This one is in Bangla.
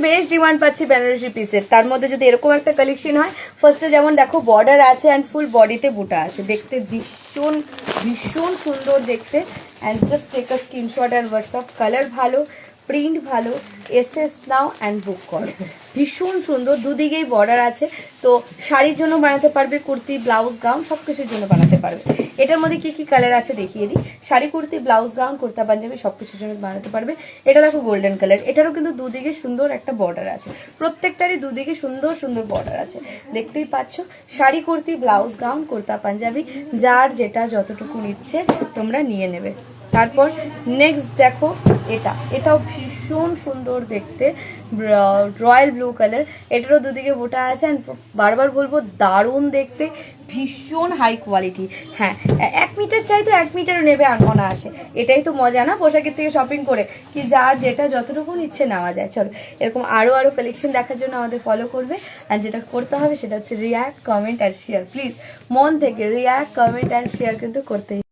বেশ ডিমান্ড পাচ্ছি বেনারসি পিসের, তার মধ্যে যদি এরকম একটা কালেকশন হয়, ফার্স্টে যেমন দেখো বর্ডার আছে অ্যান্ড ফুল বডিতে বুটা আছে, দেখতে ভীষণ ভীষণ সুন্দর দেখতে। And just take a screenshot and WhatsApp. Colour ভালো, প্রিন্ট ভালো, এসএস নাও অ্যান্ড বুক করো। ভীষণ সুন্দর, দুদিকেই বর্ডার আছে। তো শাড়ির জন্য বানাতে পারবে, কুর্তি, ব্লাউজ, গাউন সব কিছুর জন্য বানাতে পারবে। এটার মধ্যে কি কি কালার আছে দেখিয়ে দিই। শাড়ি, কুর্তি, ব্লাউজ, গাউন, কুর্তা, পাঞ্জাবি সব কিছুর জন্য বানাতে পারবে। এটা দেখো গোল্ডেন কালার, এটারও কিন্তু দুদিকে সুন্দর একটা বর্ডার আছে, প্রত্যেকটারই দুদিকে সুন্দর সুন্দর বর্ডার আছে, দেখতেই পাচ্ছ। শাড়ি, কুর্তি, ব্লাউজ, গাউন, কুর্তা, পাঞ্জাবি যার যেটা যতটুকু ইচ্ছে তোমরা নিয়ে নেবে। তারপর নেক্সট দেখো এটাও ভীষণ সুন্দর দেখতে, রয়্যাল ব্লু কালার, এটারও দুদিকে বোটা আছে। অ্যান্ড বারবার বলবো দারুণ দেখতে, ভীষণ হাই কোয়ালিটি। হ্যাঁ, 1 মিটার চাই তো 1 মিটারও নেবে অনায়াসে। এটাই তো মজা না পোশাকের থেকে শপিং করে, কি যার যেটা যতটুকু ইচ্ছে নেওয়া যায়। চলো এরকম আরও কালেকশন দেখার জন্য আমাদের ফলো করবে। আর যেটা করতে হবে সেটা হচ্ছে react, comment and share. Please মন থেকে রিয়াক্ট, কমেন্ট অ্যান্ড শেয়ার কিন্তু করতেই